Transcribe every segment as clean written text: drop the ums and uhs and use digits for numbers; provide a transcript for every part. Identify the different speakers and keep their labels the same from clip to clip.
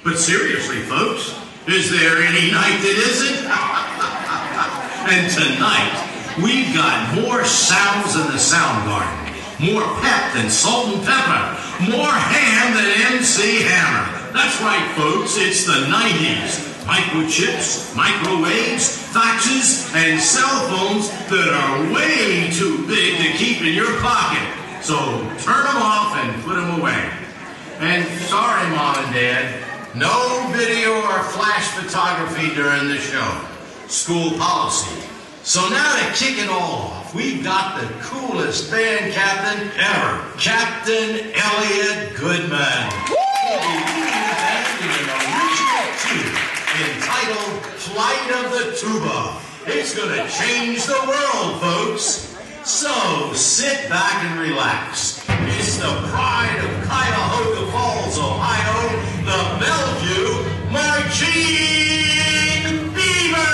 Speaker 1: But seriously, folks, is there any night that isn't? And tonight, we've got more sounds in the sound garden, more pep than salt and pepper, more ham than MC Hammer. That's right, folks, it's the 90s. Microchips, microwaves, faxes, and cell phones that are way too big to keep in your pocket. So turn them off and put them away. And sorry, Mom and Dad, no video or flash photography during the show. School policy. So now to kick it all off, we've got the coolest band captain ever, Captain Elliot Goodman. He'll be leading the band in an original tune entitled Flight of the Tuba. It's gonna change the world, folks. So sit back and relax. It's the pride of Cuyahoga Falls, Ohio, the Bellevue Marching Beavers.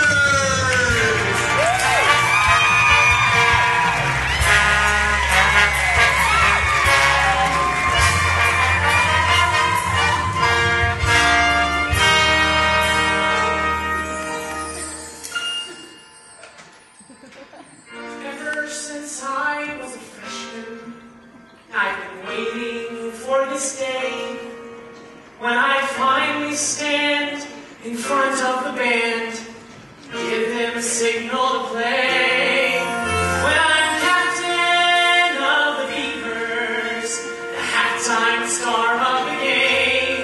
Speaker 2: Ever since I was a freshman, I've been waiting for this day when I finally stand in front of the band, give them a signal to play. When I'm captain of the Beavers, the halftime star of the game,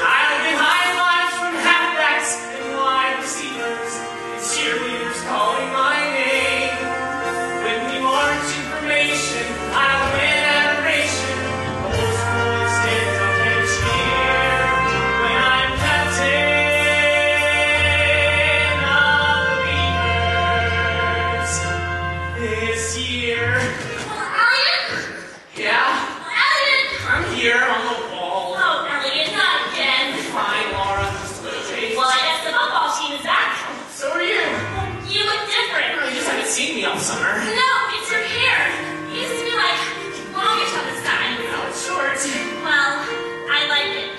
Speaker 2: I'll get high fives from halfbacks and wide receivers and cheerleaders calling my name. When we march in formation, I'll win adoration. The whole school will stand up and cheer. When I'm captain of the Beavers this year.
Speaker 3: Elliot?
Speaker 2: Yeah,
Speaker 3: Elliot!
Speaker 2: I'm here on the wall.
Speaker 3: Oh, Elliot, not again.
Speaker 2: Fine, Laura. Just a little changed.
Speaker 3: Well, I guess the football team is back.
Speaker 2: So are you.
Speaker 3: You look different.
Speaker 2: You just haven't seen me all summer.
Speaker 3: No, it's your hair. It used to be like longish on the side.
Speaker 2: Now it's short.
Speaker 3: Well, I like it.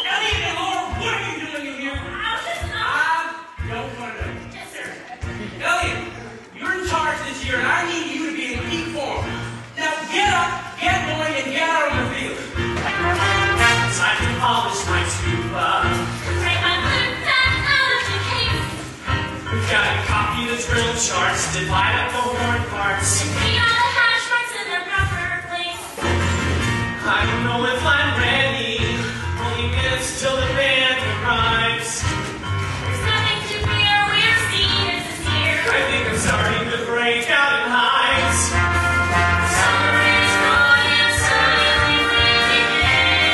Speaker 2: Elliot and Laura, what are you doing in here?
Speaker 3: I was just
Speaker 2: Don't want to know.
Speaker 3: Yes, sir.
Speaker 2: Elliot, you're in charge this year, and I need you to be in peak form. Now get up, get going, and get out on the field. Time to polish my tuba.
Speaker 3: Break my blue pen out of the case.
Speaker 2: We've got to copy the drill charts, divide up the horn parts.
Speaker 3: We got the hash marks in their proper place.
Speaker 2: I don't know if I'm ready. Only minutes till the band arrives.
Speaker 3: There's nothing to fear. We're seniors this year.
Speaker 2: I think I'm starting to break out in hives.
Speaker 3: Summer is gone and suddenly breaking in.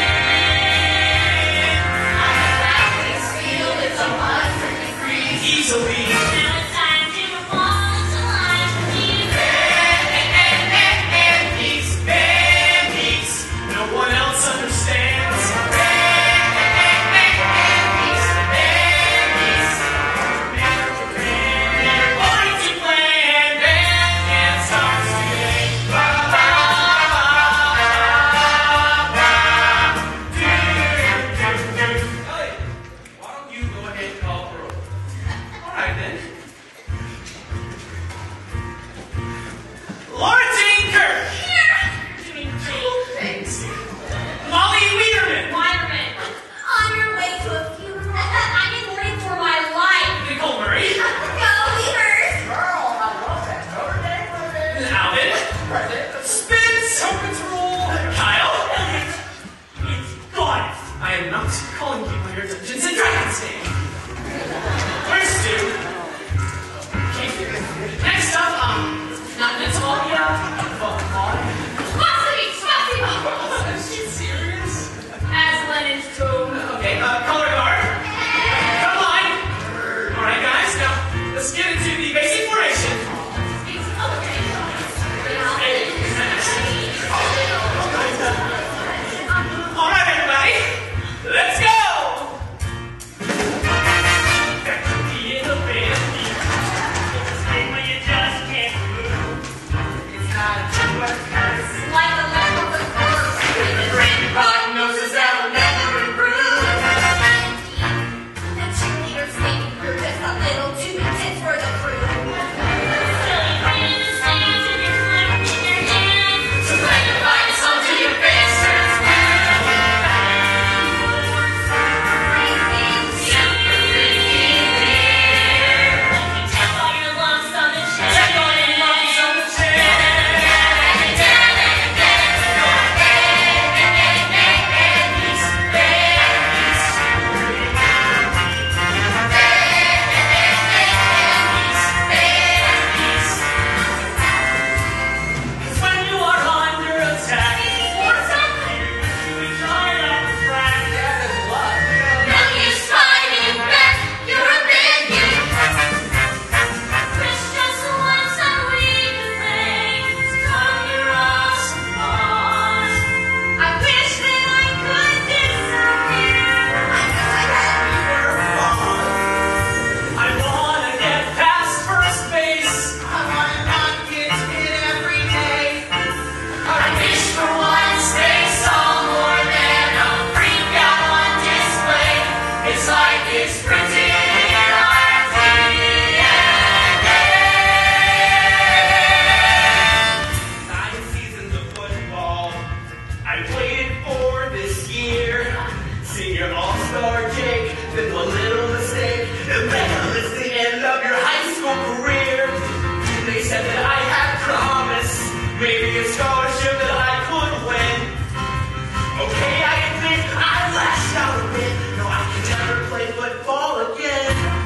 Speaker 3: On the practice field, it's 100 degrees.
Speaker 2: Easily.
Speaker 3: Now it's time to fall into line.
Speaker 2: Band geeks. No one else understands. Band geeks. We're going to play and band can't start today. Elliot, why don't you go ahead and call for roll? All right then. Laura Jane Kirk.
Speaker 3: Doing great.
Speaker 2: Thanks. Molly Weederman.
Speaker 3: Widerman, on your way to a funeral. I'm getting ready for my life.
Speaker 2: Nicole Murray.
Speaker 3: Go, Beavers!
Speaker 2: Alvin. Spence. Kyle. It's gone. I am not calling people here Dungeons and Dragons name. Where's Stu? Okay. Next up, not Natalia.
Speaker 3: Spasibo!
Speaker 2: Is she serious?
Speaker 3: As Lennon's tomb.
Speaker 2: Okay, color guard. Come on. All right, guys. Now let's get into the basic formation. All right, everybody. Let's go. is printing our DNA. Nine seasons of football I waited for this year. Senior all-star Jake, then one little mistake, and then it's the end of your high school career. They said that I had promise, maybe a scholarship that I could win. Okay, I admit I lashed out a bit. No, I can never play football again.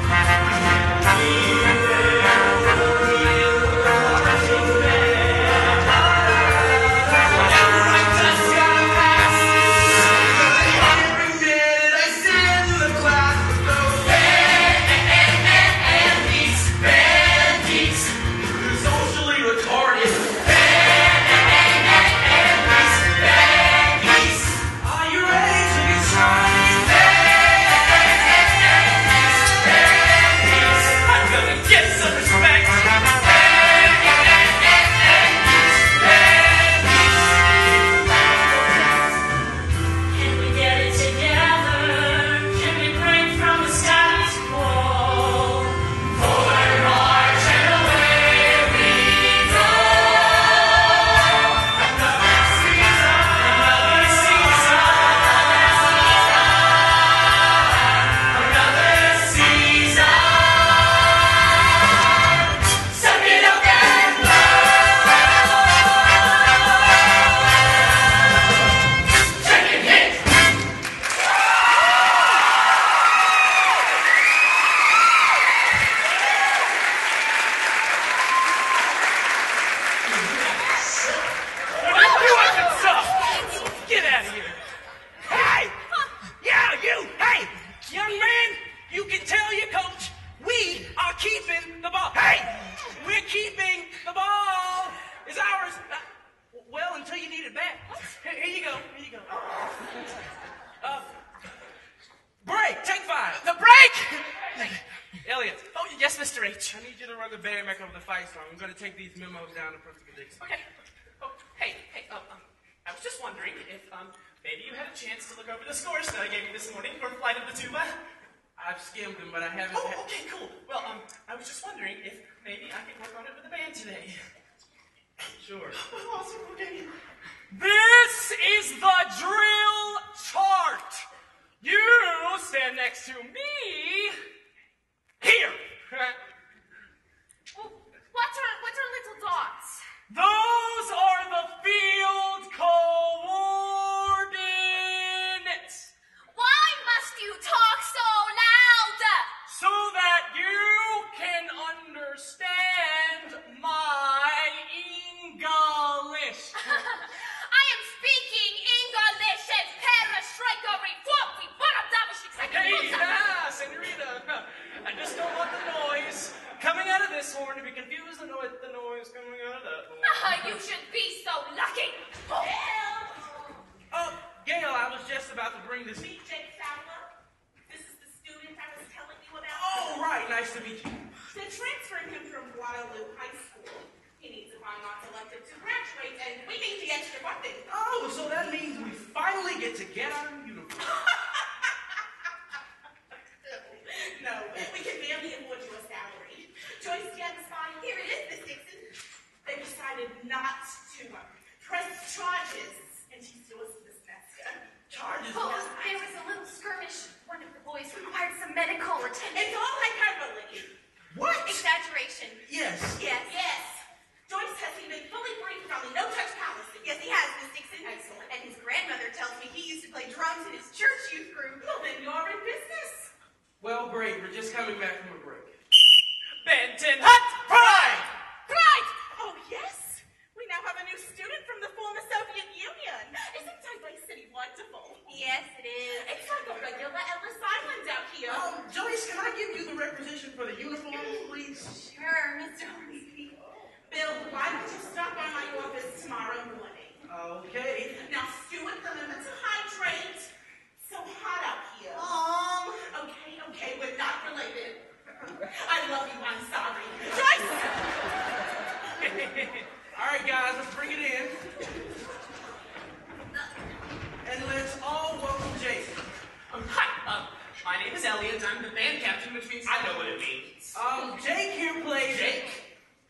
Speaker 2: My name is Elliot. I'm the band captain, which means I know what it means.
Speaker 4: Jake here plays...
Speaker 2: Jake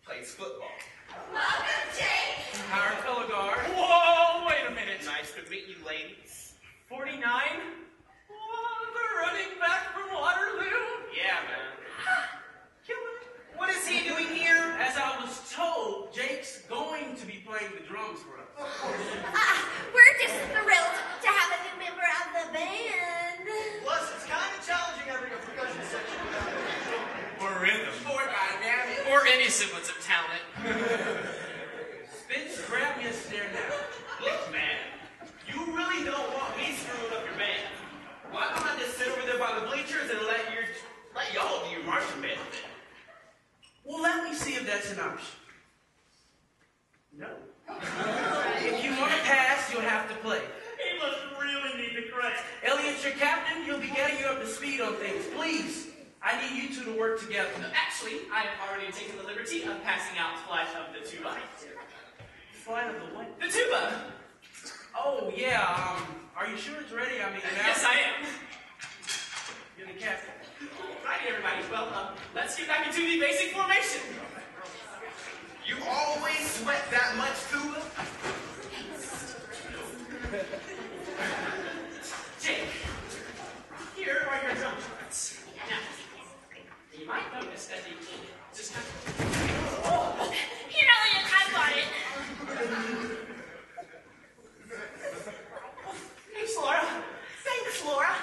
Speaker 2: plays football.
Speaker 3: Welcome, Jake.
Speaker 4: Our color guard.
Speaker 2: Whoa, wait a minute. Nice to meet you, ladies.
Speaker 4: 49.
Speaker 2: Oh, the running back from Waterloo. Yeah, man. Killer. What is he doing here?
Speaker 4: As I was told, Jake's going to be playing the drums for us.
Speaker 3: We're just thrilled to have a new member of the band.
Speaker 5: Plus, it's kind of challenging having a percussion section without it.
Speaker 2: Or rhythm.
Speaker 5: Or dynamic.
Speaker 2: Or any semblance of talent.
Speaker 4: Spence, grab me a snare now.
Speaker 5: Look, man, you really don't want me screwing up your band. Why don't I just sit over there by the bleachers and let y'all do your marching band thing?
Speaker 4: Well, let me see if that's an option. No. If you want to pass, you'll have to play.
Speaker 2: He must really need the credit.
Speaker 4: Elliot, your captain, he'll be getting you up to speed on things. Please, I need you two to work together.
Speaker 2: Actually, I have already taken the liberty of passing out flight of the tuba.
Speaker 4: Flight of the what?
Speaker 2: The tuba!
Speaker 4: Oh, yeah, are you sure it's ready? I mean, now...
Speaker 2: Yes, I am.
Speaker 4: You're the captain.
Speaker 2: Right, everybody. Well, let's get back into the basic formation.
Speaker 5: You always sweat that much, tuba?
Speaker 2: Jake, here are your drum parts. Now, you might notice that the just kind of...
Speaker 3: Here, Elliot, I've got it.
Speaker 2: Thanks, Laura.
Speaker 3: Thanks, Laura.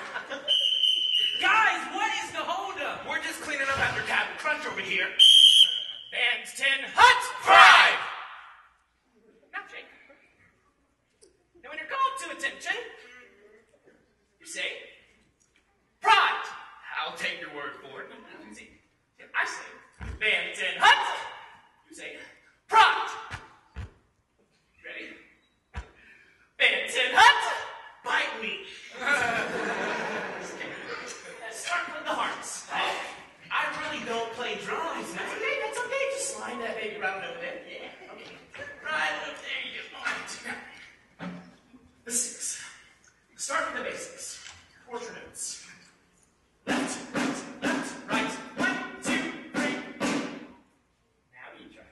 Speaker 4: Guys, what is the holdup?
Speaker 5: We're just cleaning up after Captain Crunch over here.
Speaker 2: Band 10, hut! Five! Now, Jake. Now, when you're called to attention, you say, pride!
Speaker 5: I'll take your word for it.
Speaker 2: See, I say, band 10, hut! You say, pride! Ready? Band 10, hut!
Speaker 5: Bite me.
Speaker 2: Let's start with the hearts.
Speaker 5: I really don't play drums, man.
Speaker 2: That's okay, that's okay. Just slide that baby right over there. Yeah, okay. Right up there you go. All right. The six. Start with the basics. Quarter notes. Left, right. 1, 2, 3. Now you try.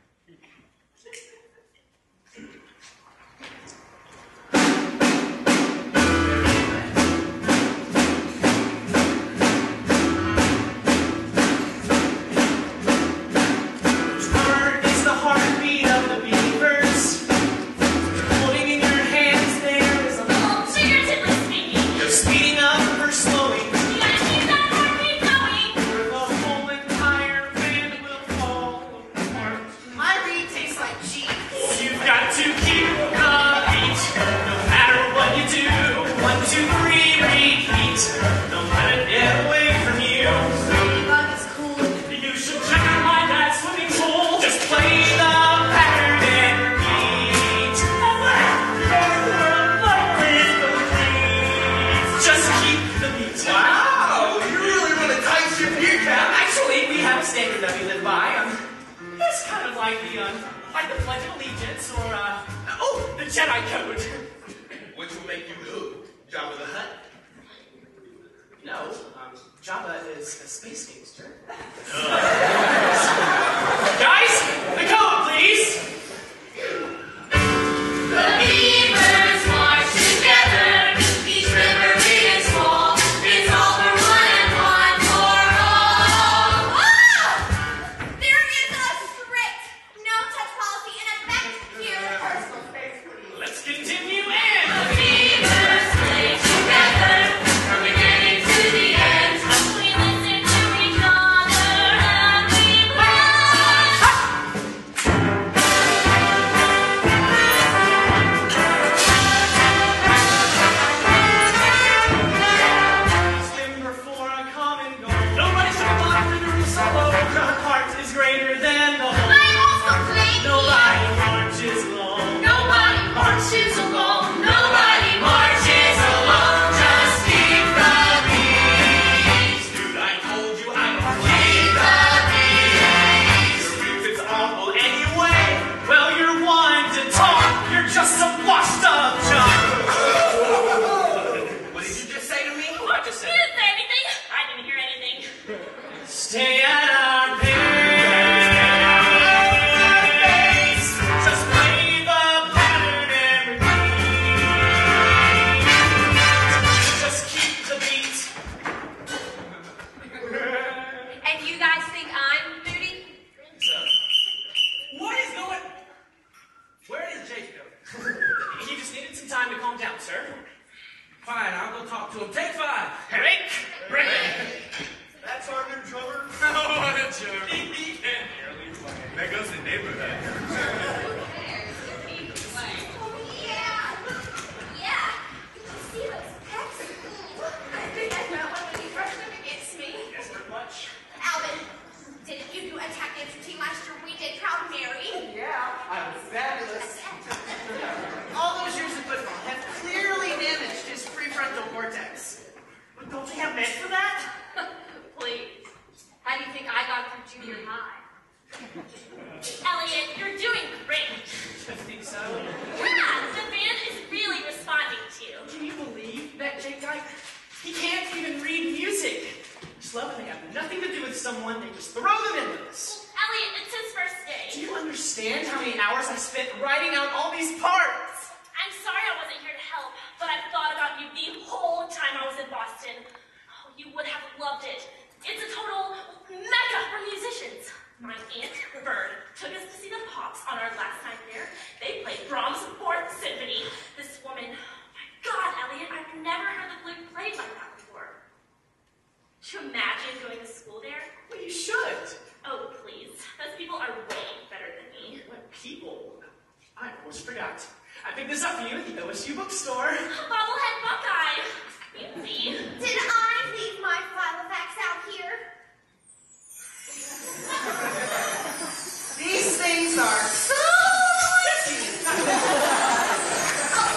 Speaker 3: Didn't say anything.
Speaker 2: Stay at our pace. Just play the pattern and repeat. Just keep the beat.
Speaker 3: And you guys think I'm moody?
Speaker 2: So, what is going? Where did Jake go? He just needed some time to calm down, sir.
Speaker 4: Fine, I'll go talk to him. Take 5.
Speaker 2: Break.
Speaker 5: That's our new drummer.
Speaker 2: Oh, what a joke. He can't barely play.
Speaker 5: There goes the neighborhood.
Speaker 3: Yeah. Did you see those pecs? I think I know when he brushed them against me.
Speaker 2: Yes, for much.
Speaker 3: Alvin, didn't you do a tap dance routine last year? We did Proud Mary.
Speaker 4: Yeah, I was fabulous. All those years of football have clearly damaged his prefrontal cortex.
Speaker 2: But don't they have meds for that?
Speaker 3: Please. How do you think I got through junior high?
Speaker 6: Elliot, you're doing great.
Speaker 2: I think so.
Speaker 6: Yeah, the band is really responding to you.
Speaker 2: Can you believe that Jake guy? He can't even read music. Just love when they have nothing to do with someone, they just throw them into this.
Speaker 6: Elliot, it's his first
Speaker 2: Do
Speaker 6: day.
Speaker 2: you understand how many hours I spent writing out all these parts?
Speaker 6: I'm sorry I wasn't here to help, but I've thought about you the whole time I was in Boston. Oh, you would have loved it. It's a total mecca for musicians. My Aunt Bird took us to see the Pops on our last time there. They played Brahms' 4th Symphony. This woman, my God, Elliot, I've never heard the flute played like that before. Could you imagine going to school there?
Speaker 2: Well, you should.
Speaker 6: Oh, please. Those people are way better than me.
Speaker 2: What people? I almost forgot. I picked this up for you at the OSU bookstore.
Speaker 6: Bobblehead Buckeye. Fancy.
Speaker 3: Did I leave my file of facts out here?
Speaker 4: These things are so tricky.
Speaker 3: Oh,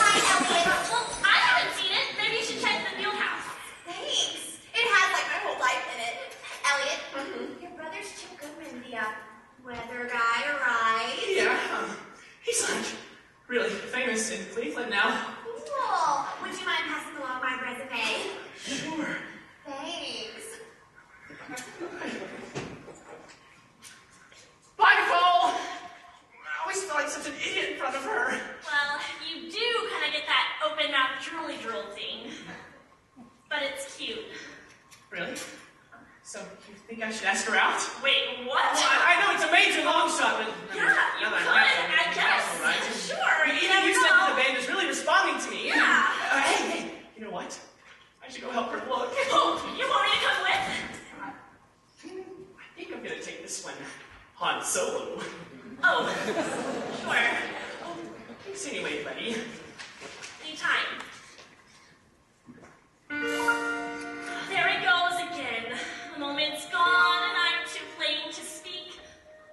Speaker 3: hi, Elliot.
Speaker 6: Well, I haven't seen it. Maybe you should check the field house.
Speaker 3: Thanks. It has like my whole life in it. Elliot, your brother's Chip Goodman, the weather guy, right?
Speaker 2: Yeah, he's like really famous in Cleveland now.
Speaker 3: Cool. Would you mind passing along my resume?
Speaker 2: Sure.
Speaker 3: Thanks.
Speaker 2: Bye, Nicole! I always feel like such an idiot in front of her.
Speaker 6: Well, you do kind of get that open mouth drooly drool thing. But it's cute.
Speaker 2: Really? So, you think I should ask her out?
Speaker 6: Wait, what?
Speaker 2: Well, I know it's a major long shot, but...
Speaker 6: Yeah, you could, I guess.
Speaker 2: Right?
Speaker 6: Sure, you
Speaker 2: Even
Speaker 6: never
Speaker 2: you said that the
Speaker 6: know.
Speaker 2: band is really responding to me.
Speaker 6: Yeah.
Speaker 2: Hey, you know what? I should go help her look.
Speaker 6: Oh, you want me to come with?
Speaker 2: I think I'm gonna take this one Han Solo.
Speaker 6: Oh, sure.
Speaker 2: Oh, thanks anyway, buddy.
Speaker 6: Anytime. There it goes again. The moment's gone and I'm too plain to speak.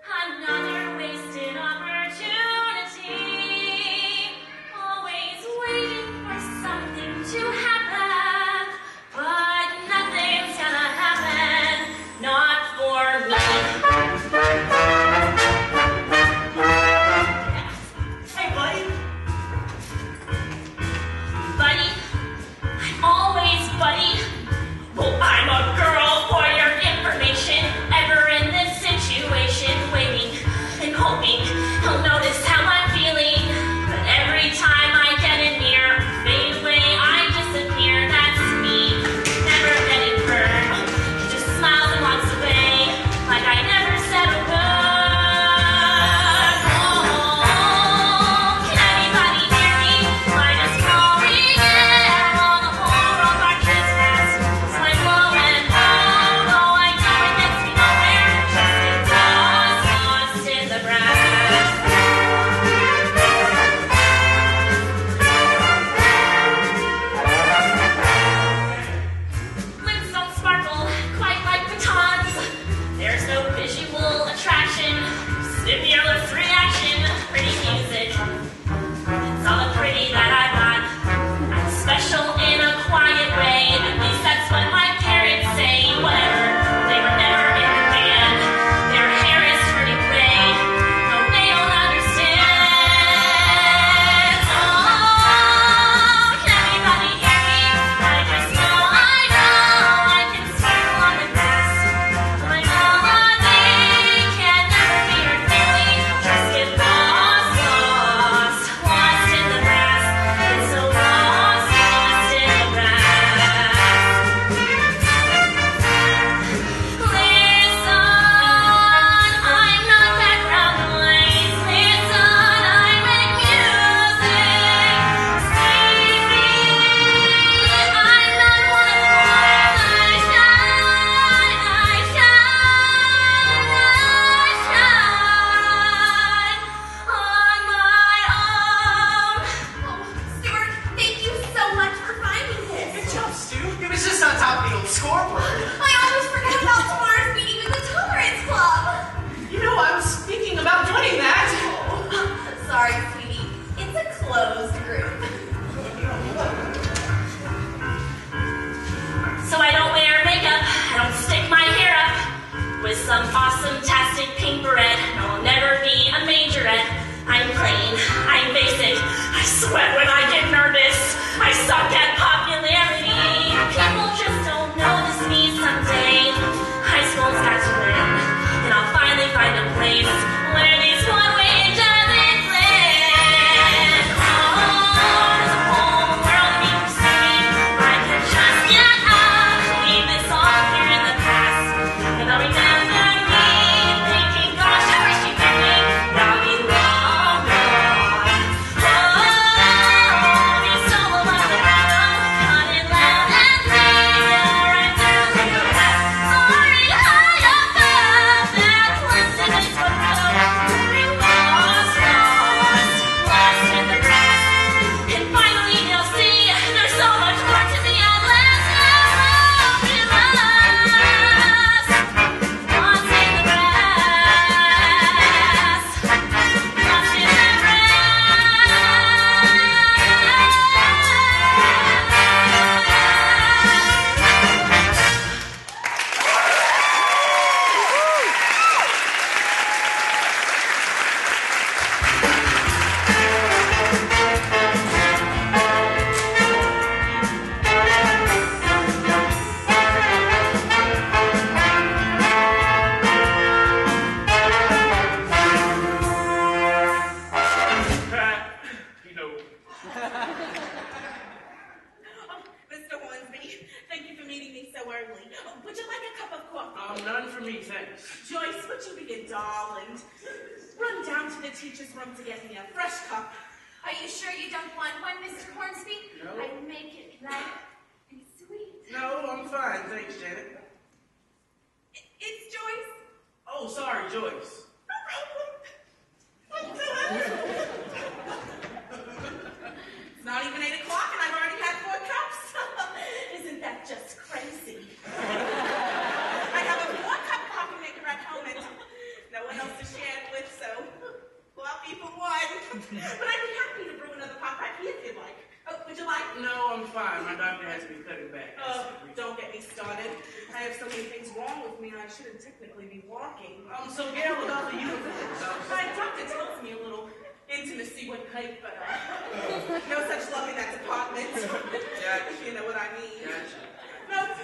Speaker 6: Another wasted opportunity. Always waiting for something to happen. But nothing's gonna happen. Not for me.
Speaker 2: Hey, buddy.
Speaker 4: for me, thanks.
Speaker 7: Joyce, would you be a doll and run down to the teacher's room to get me a fresh cup?
Speaker 3: Are you sure you don't want one, Mr. Hornsby?
Speaker 4: No.
Speaker 3: I'd make it light and sweet.
Speaker 4: No, I'm fine. Thanks, Janet.
Speaker 7: It's Joyce.
Speaker 4: Oh, sorry, Joyce.
Speaker 7: No problem. It's not even 8 o'clock and I've already had 4 cups. Isn't that just crazy? I have a 4-cup coffee maker at home and no one else to share it with, so fluffy for one. But I'd be happy to brew another pot right here if you'd like. Oh, would you like?
Speaker 4: No, I'm fine. My doctor has me cutting back.
Speaker 7: Oh, don't get me started. I have so many things wrong with me, I shouldn't technically be walking.
Speaker 4: So Gail, without the uniforms.
Speaker 7: My doctor tells me a little intimacy would help, but no such luck in that department.
Speaker 4: Gotcha.
Speaker 7: If you know what I mean.
Speaker 4: Gotcha.
Speaker 7: Nope,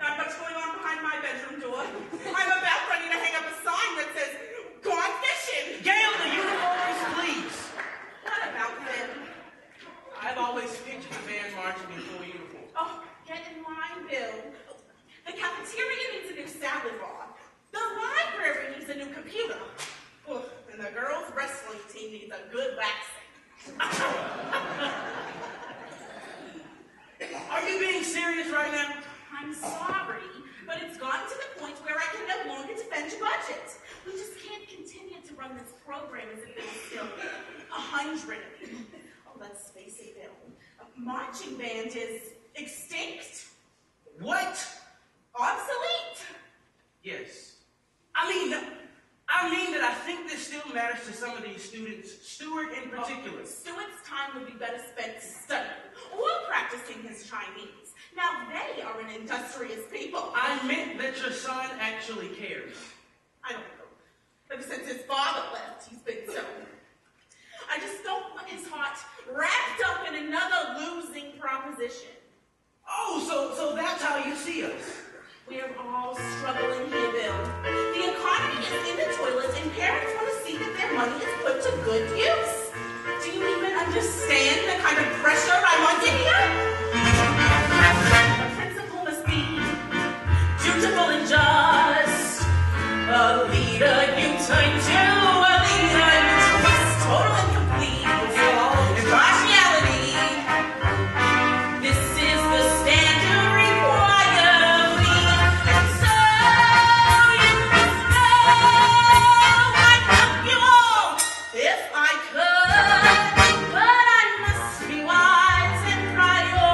Speaker 7: not much going on behind my bedroom door. I'm about ready to hang up a sign that says, "Gone fishing."
Speaker 4: Gail, the uniforms, please.
Speaker 7: What about them?
Speaker 4: I've always pictured the band marching in full uniform.
Speaker 7: Oh, get in line, Bill. The cafeteria needs a new salad bar. The library needs a new computer. Oh, and the girls' wrestling team needs a good waxing.
Speaker 4: Are you being serious right now?
Speaker 7: I'm sorry, but it's gotten to the point where I can no longer defend your budget. We just can't continue to run this program as if there's still 100 of you. Oh, let's face it, Bill. A marching band is extinct.
Speaker 4: What?
Speaker 7: Obsolete.
Speaker 4: Yes. I mean that I think this still matters to some of these students, Stuart in particular.
Speaker 7: Stuart's time would be better spent studying or practicing his Chinese. Now they are an industrious people.
Speaker 4: I meant that your son actually cares.
Speaker 7: I don't know. Ever since his father left, he's been so. I just don't want his heart wrapped up in another losing proposition.
Speaker 4: Oh, so that's how you see us.
Speaker 7: We're all struggling here, Bill. The economy is in the toilet, and parents want to see that their money is put to good use. Do you even understand the kind of pressure I'm under here? The principal must be dutiful and just. A leader you turn to, a leader you trust, total and complete impartiality. This is the standard required of me, and so you must know I'd help you all if I could, but I must be wise and prioritize.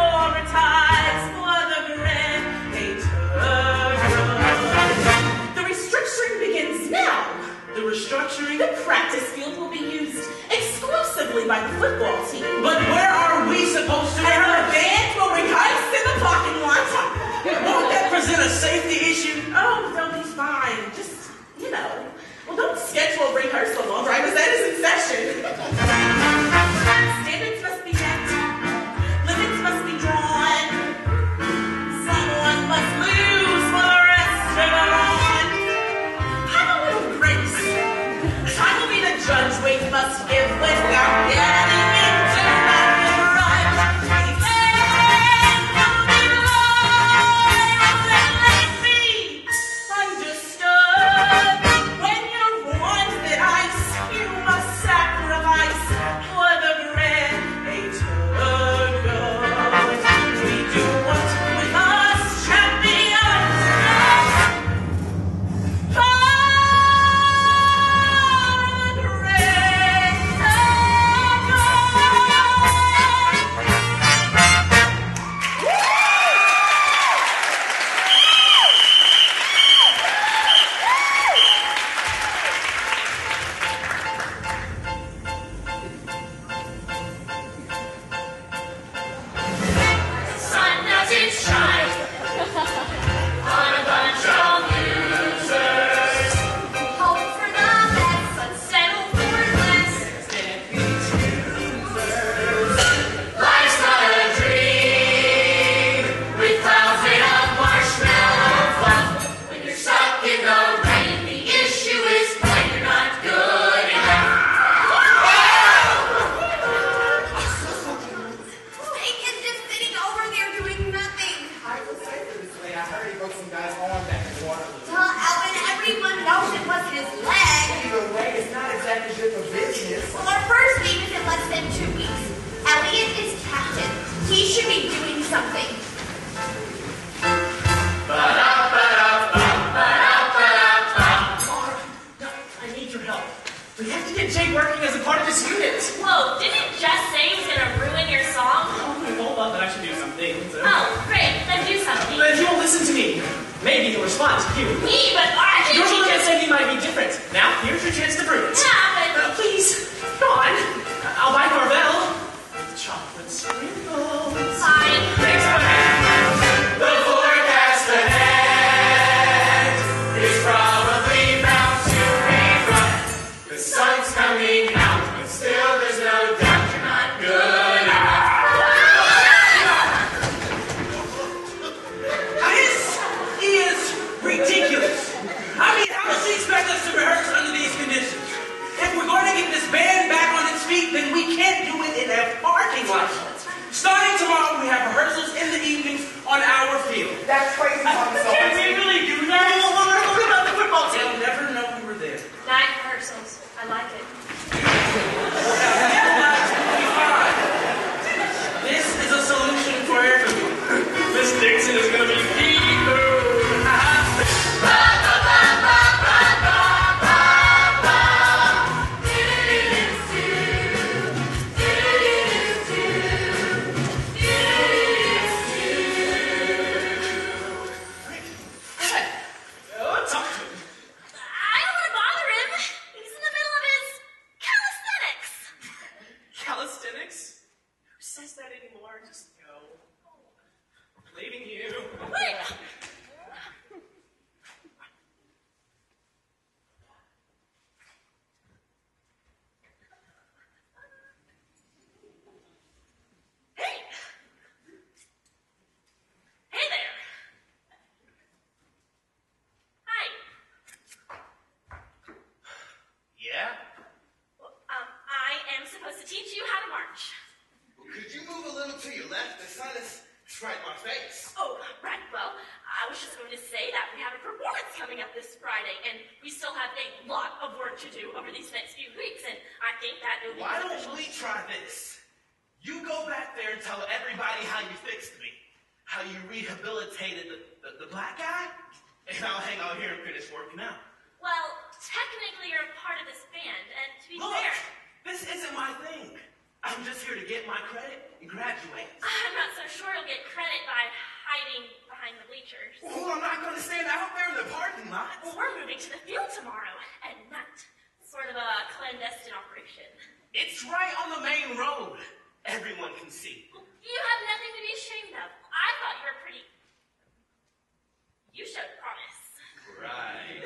Speaker 2: respond to you.
Speaker 6: Me, but I think
Speaker 2: Your
Speaker 6: she
Speaker 2: little
Speaker 6: just...
Speaker 2: Sandy might be different. Now, here's your chance to prove it.
Speaker 6: Yeah, but...
Speaker 2: Please, go on. I'll buy Carvel. Chocolate sprinkles.
Speaker 6: Fine.
Speaker 2: Thanks, buddy.
Speaker 5: The forecast ahead is probably bound to be rough. The sun's coming out, but still there's no doubt you're not good enough.
Speaker 4: This is ridiculous. I mean, how does he expect us to rehearse under these conditions? If we're going to get this band back on its feet, then we can't do it in a parking lot. Starting tomorrow, we have rehearsals in the evenings on our field.
Speaker 8: That's crazy,
Speaker 2: Can we really do that?
Speaker 6: What about the football team?
Speaker 4: They'll never know we were there.
Speaker 6: Night rehearsals. I like it.
Speaker 4: This is a solution for everyone.
Speaker 2: Miss Dixon is going to be the talk to him.
Speaker 6: I don't want to bother him. He's in the middle of his calisthenics.
Speaker 2: Calisthenics? Who says that anymore? Just go. Leaving you.
Speaker 6: Wait. Hey. Hey there. Hi.
Speaker 5: Yeah?
Speaker 6: Well, I am supposed to teach you how to march.
Speaker 5: Well, could you move a little to your left? The sun is right in my face.
Speaker 6: Oh, right. Well, I was just going to say that we have a performance coming up this Friday, and we still have a lot of work to do over these next few weeks, and I think that it will be
Speaker 5: Why don't
Speaker 6: beneficial.
Speaker 5: we try this? You go back there and tell everybody how you fixed me, how you rehabilitated the black guy, and I'll hang out here and finish working out.
Speaker 6: Well, technically you're a part of this band, and to be
Speaker 5: Look,
Speaker 6: fair,
Speaker 5: this isn't my thing. I'm just here to get my credit and graduate.
Speaker 6: I'm not so sure you'll get credit by hiding behind the bleachers.
Speaker 5: Well, I'm not going to stand out there in the parking lot.
Speaker 6: Well, we're moving to the field tomorrow at night. Sort of a clandestine operation.
Speaker 5: It's right on the main road. Everyone can see.
Speaker 6: You have nothing to be ashamed of. I thought you were pretty... You showed promise.
Speaker 5: Right.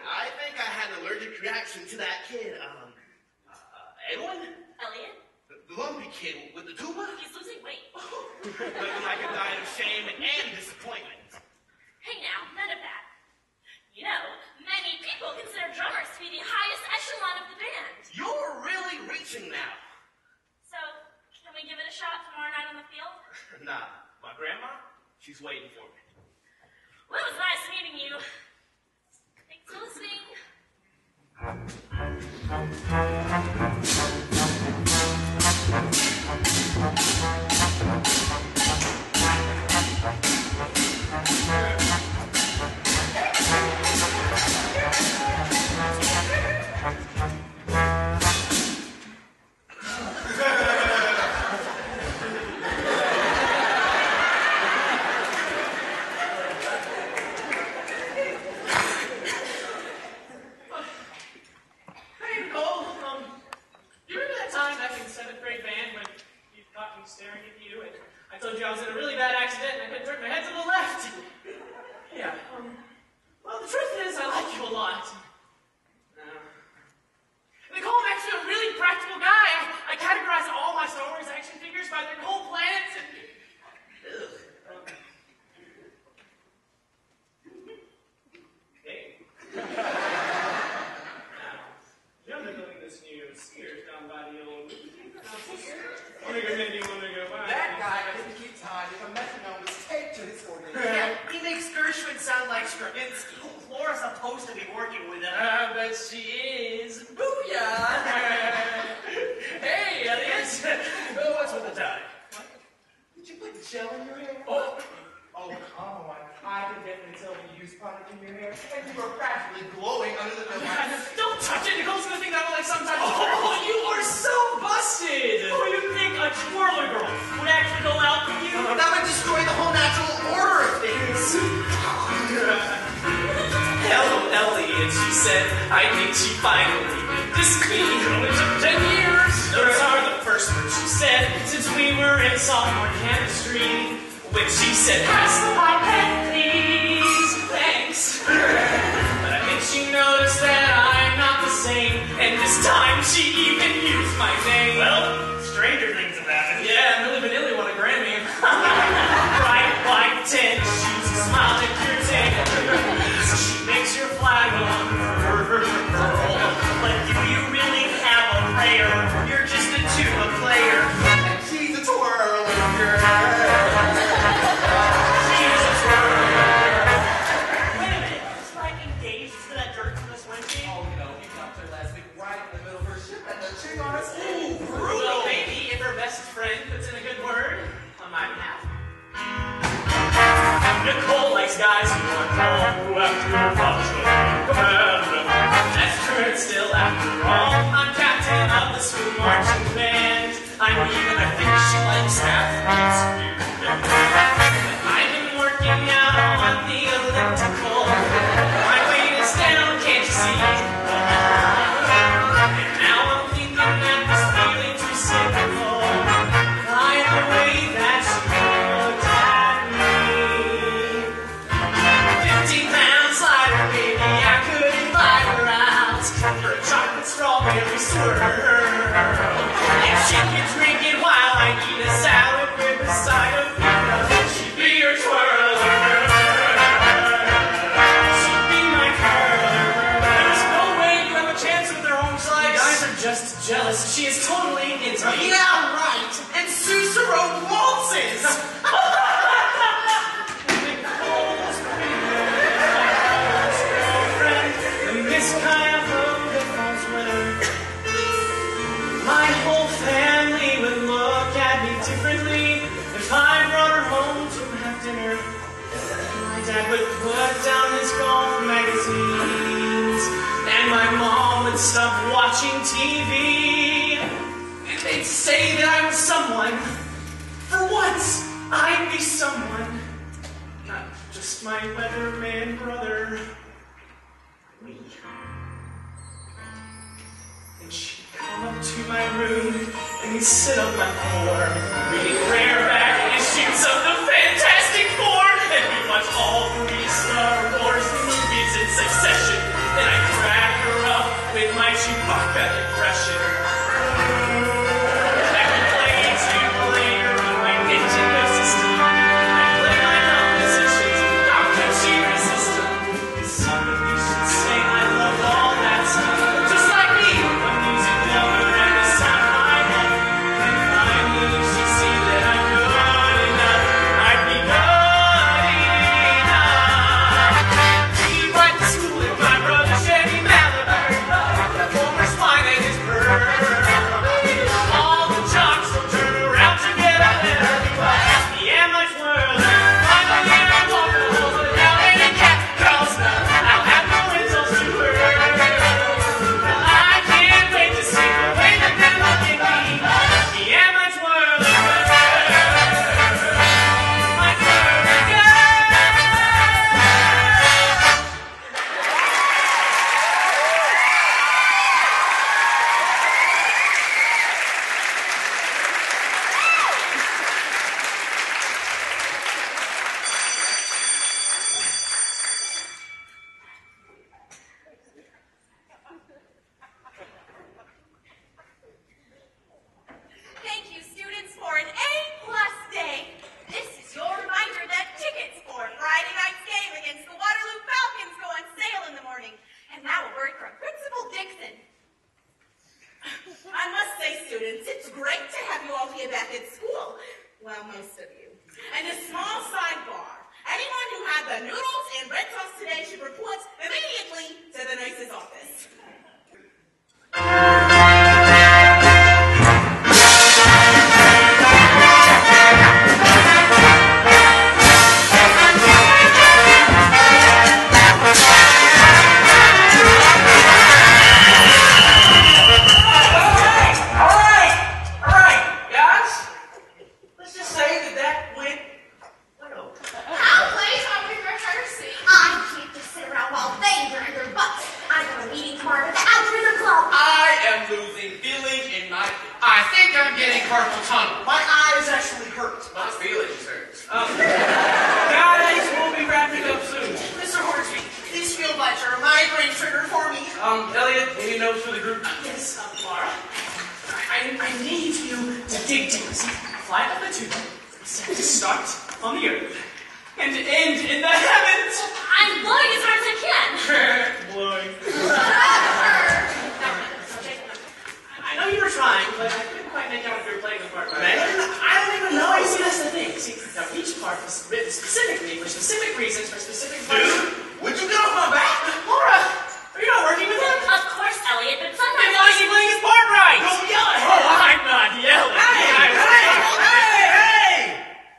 Speaker 5: I think I had an allergic reaction to that kid, Edwin?
Speaker 6: Elliot,
Speaker 5: The lumpy kid with the tuba?
Speaker 6: he's losing weight.
Speaker 5: Looking like a diet of shame and disappointment.
Speaker 6: Hey now, none of that. You know, many people consider drummers to be the highest echelon of the band.
Speaker 5: You're really reaching now.
Speaker 6: So, can we give it a shot tomorrow night on the field?
Speaker 5: Nah, my grandma, she's waiting for me.
Speaker 6: Well, it was nice meeting you. Thanks for listening.
Speaker 2: Hey, Nicole. You remember that time back in 7th grade band when you caught me staring at you and I told you I was in a really bad accident and I couldn't turn my head to the left? Yeah. Well, the truth is, I like you a lot. Nicole, I'm actually a really practical guy. I categorize all my Star Wars action figures by their whole planets and... Hey. Now, you're building this new Sears down by the old... Wanna go by?
Speaker 8: That guy couldn't keep time if a metronome was taped to his organ.
Speaker 5: Yeah, he makes Gershwin sound like Stravinsky. Laura's supposed to be working with him.
Speaker 2: I bet she is. Booyah! Hey, Elliot. What's with the tie?
Speaker 8: Did you put gel in your hair?
Speaker 2: Oh,
Speaker 8: Oh, come on. I can definitely tell when you use product in your hair. And you are practically glowing under the lights.
Speaker 2: don't touch it. Nicole's gonna think I'm like sometimes. Oh, you are so busted. Oh, you think a twirler girl would actually go out for you?
Speaker 8: That would destroy the whole natural order of things.
Speaker 2: and she said, I think she finally dissed me. It only took 10 years. Those are the first words she said since we were in sophomore chemistry. When she said, pass the pipette, please. Thanks. But I think she noticed that I'm not the same, and this time she even used my name.
Speaker 9: Well, stranger things have happened.
Speaker 2: Yeah, Milli Vanilli won a Grammy. Bright white tinge, she's a smile that cures it. She makes your flag unfurl. But do you really have a prayer? You're just a tuba player.
Speaker 8: And she's a twirling girl.
Speaker 2: She's a twirler. Wait a minute, she's like engaged to that jerk from this Wednesday?
Speaker 8: Oh no, he dumped her last week right in the middle of her ship and the chick on us.
Speaker 2: Ooh, brutal. Maybe if her best friend puts in a good word, I might be happy. Nicole likes guys who want home, who after command. That's true, and still after all, I'm captain of the school marching band. I think she likes athletes. I've been working out on the elliptical. My weight is down, can't you see? And now I'm thinking that this feeling's reciprocal. By the way that she looked at me. 50-pound slider, baby, I could invite her out for a chocolate strawberry swirl. If she can drink it while I eat a salad with a side of pizza, she'd be your twirler. She'd be my curler. There's no way you have a chance with her home slice. You guys are just jealous. She is totally into me.
Speaker 4: Yeah, right. And Susa wrote waltzes.
Speaker 2: Nicole's girlfriend, the Miss Cuyahoga Falls winner. My whole family would look at me differently if I brought her home to have dinner. My dad would put down his golf magazines, and my mom would stop watching TV. And they'd say that I was someone. For once, I'd be someone. Not just my weatherman brother. Me. And she'd come up to my room and he'd sit on my floor, reading rare back issues of the Fantastic Four, and we'd watch all 3 Star Wars movies in succession. Then I'd crack her up with my Chewbacca impression. I could play two-player on my Nintendo system. I'd play my compositions. How could she resist them? Somebody should say I love all that stuff. Just like me, a music lover and a sound I love. And finally she'd see that I'm good enough. I'd be good enough. We went to school in my brother's Chevy Malibu. The former swine and his bird. All the jocks will turn around together. Ask me how much world. Finally I walk the halls without any cat calls. I'll have no insults to her. I can't wait to see the way that they look at me. Ask me how much world. My girl.
Speaker 3: Thank you, students, for an A-plus day. This is your reminder that tickets for Friday night's game against the Waterloo Falcons go on sale in the morning. And now a word from Principal Dixon.
Speaker 7: I must say, students, it's great to have you all here back at school. Well, most of you. And a small sidebar. Anyone who had the noodles and red sauce today should report immediately to the nurse's office.
Speaker 4: All right, guys. Let's just say that went well.
Speaker 3: How late are we rehearsing? I can't just sit around while they drag their butts.
Speaker 8: getting carpal tunnel. My eyes actually hurt.
Speaker 4: My feelings hurt. Guys, we'll be wrapping up soon.
Speaker 7: Mr. Hornsby, please feel like you're a migraine trigger for me.
Speaker 4: Elliot, any notes for the group?
Speaker 2: Yes, Laura. I need you to dig deep. Fly up the tube. Set to start on the earth and end in the heavens.
Speaker 6: I'm blowing as hard as I can.
Speaker 2: Blowing.
Speaker 6: I
Speaker 2: know you were trying, but I couldn't quite make out if you were playing the part right.
Speaker 8: Man, I don't even know.
Speaker 2: See, that's the thing. See, now each part was written specifically for specific reasons, for specific parts.
Speaker 8: Dude, would you get off my back?
Speaker 2: Laura, are you not working with him?
Speaker 6: Of course, Elliot, but sometimes...
Speaker 2: Then why is he playing his part right?
Speaker 8: Don't yell at him!
Speaker 2: Oh, I'm not yelling.
Speaker 4: Hey!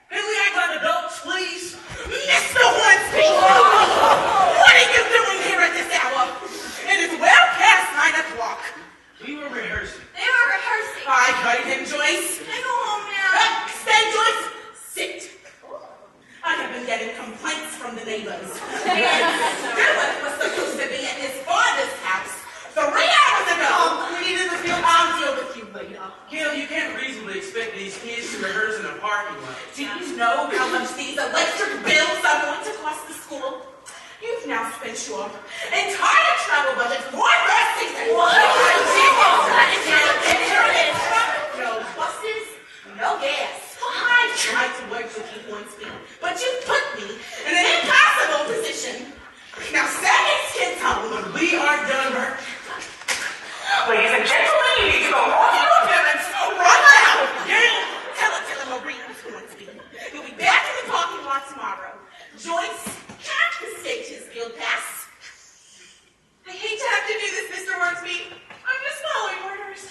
Speaker 4: Can we act like adults, please?
Speaker 7: Mr. Hornsby! What are you doing here at this hour? It is well past 9 o'clock.
Speaker 4: We were rehearsing.
Speaker 3: They were rehearsing.
Speaker 7: I cut him, Joyce.
Speaker 3: I go home now.
Speaker 7: Stay, Joyce. Sit. I have been getting complaints from the neighbors. Philip was supposed to be at his father's house 3 hours ago. We needed to feel I'll deal with you later.
Speaker 4: Gil, you can't reasonably expect these kids to rehearse in a parking lot.
Speaker 7: Do you know how much these electric bills are going to cost the school? You've now spent your entire travel budget for their season.
Speaker 6: What?
Speaker 7: No buses, no gas. I tried to work with you, Hornsby, but you put me in an impossible position. Now send these kids home.
Speaker 4: But we are done, Bert.
Speaker 7: Ladies and gentlemen, you need to go home to your parents right now. Tell him I'll bring you to Hornsby. You'll be back in the parking lot tomorrow. Joyce, can't the stage his guild pass?
Speaker 3: I hate to have to do this, Mr. Hornsby. I'm just following orders.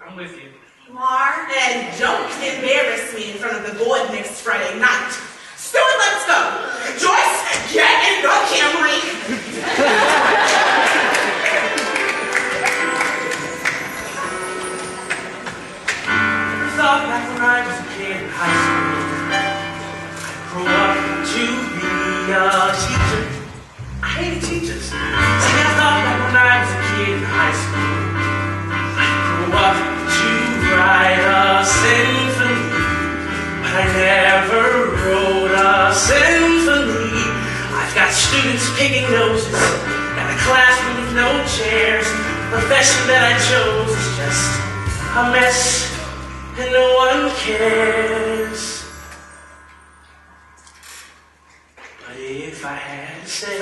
Speaker 4: I'm with you.
Speaker 7: You are? And don't embarrass me in front of the board next Friday night. Stuart, let's go. Joyce, get in the Camry.
Speaker 4: I thought back when I was a kid in high school, I grew up to be a teacher. I hated teachers. See, I thought back when I was a kid in high school, I grew up to write a symphony, but I never wrote a symphony. I've got students picking noses, and a classroom with no chairs. The profession that I chose is just a mess, and no one cares. But if I had a stage,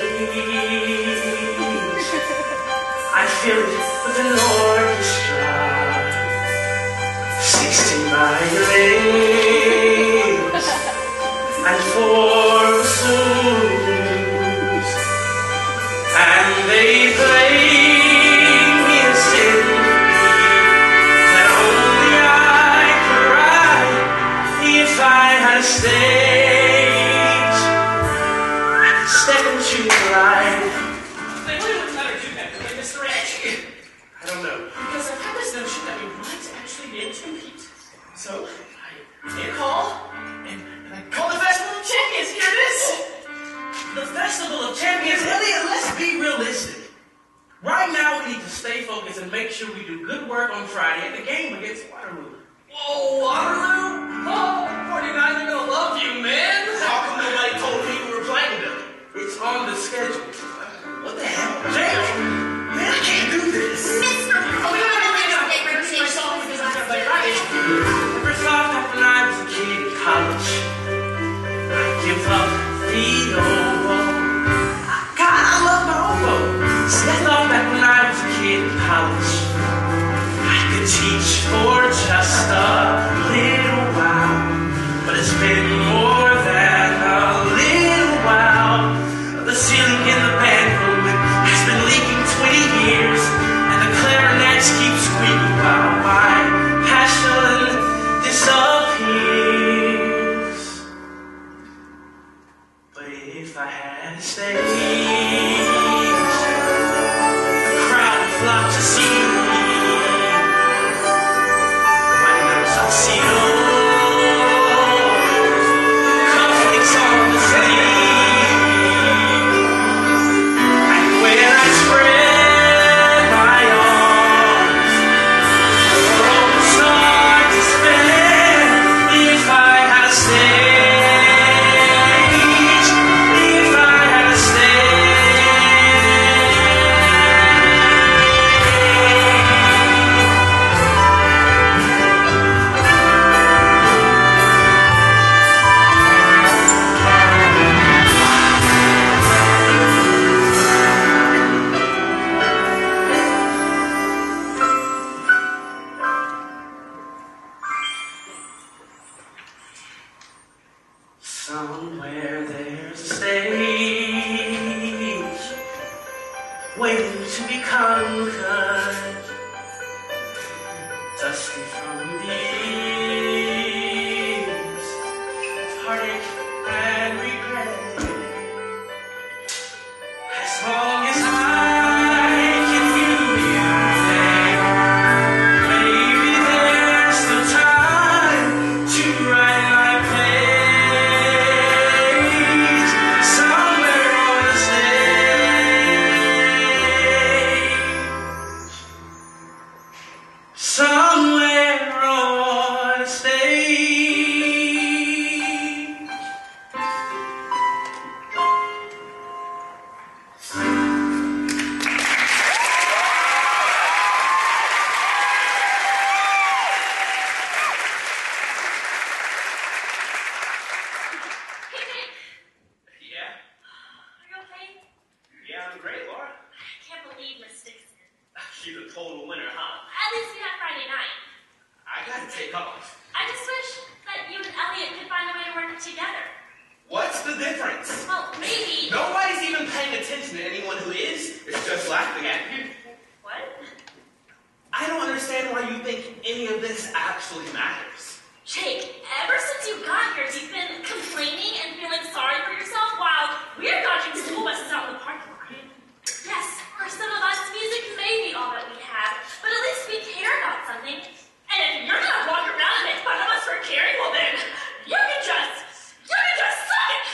Speaker 4: I'd fill it with an orchestra, 16 violins and 4 bassoons, and they play me a symphony that only I could write. If I had a stage, I could step into the light.
Speaker 2: They wouldn't let her do that, would they, Mr. H?
Speaker 4: I don't know.
Speaker 2: Because I've had this notion that we might actually be able to compete. So, I made a call, and I called the Festival of Champions. Here it is.
Speaker 4: The Festival of Champions, Elliot, let's be realistic. Right now, we need to stay focused and make sure we do good work on Friday at the game against Waterloo.
Speaker 8: Whoa, Waterloo? Oh, 49, they're gonna love you, man. How come nobody told me you were playing them?
Speaker 4: It's on the schedule.
Speaker 8: What the hell? Jake? Man, I can't do this.
Speaker 3: Mr. Hornsby,
Speaker 2: Because I'm gonna play Friday.
Speaker 4: First off, back when I was a kid in college, I give up the oboe. God, I love my oboe. See, I thought back when I was a kid in college, I could teach for just a little while, but it's been more than a little while. The ceiling in the band room has been leaking 20 years, and the clarinets keep squeaking while my passion disappears. But if I
Speaker 2: waiting to be conquered, dusty from these heartache and regret. As long as I can feel music, maybe there's still time to write my page somewhere on the stage. Somewhere on the stage.
Speaker 4: Yeah?
Speaker 6: Are you okay?
Speaker 4: Yeah, I'm great, Laura.
Speaker 6: I can't believe Miss Dixon.
Speaker 4: She's a total winner, huh?
Speaker 6: At least we had Friday night.
Speaker 4: I gotta take off.
Speaker 6: I just wish that you and Elliot could find a way to work together.
Speaker 4: What's the difference?
Speaker 6: Well, maybe.
Speaker 4: Nobody's even paying attention to anyone who is. It's just laughing at you.
Speaker 6: What?
Speaker 4: I don't understand why you think any of this actually matters.
Speaker 6: Jake, ever since you got here, you've been complaining and feeling sorry for yourself while we're dodging school buses out in the parking lot. Yes, for some of us, music may be all that we have, but at least we care about something. And if you're gonna walk around and make fun of us for caring, well then, you can just suck it!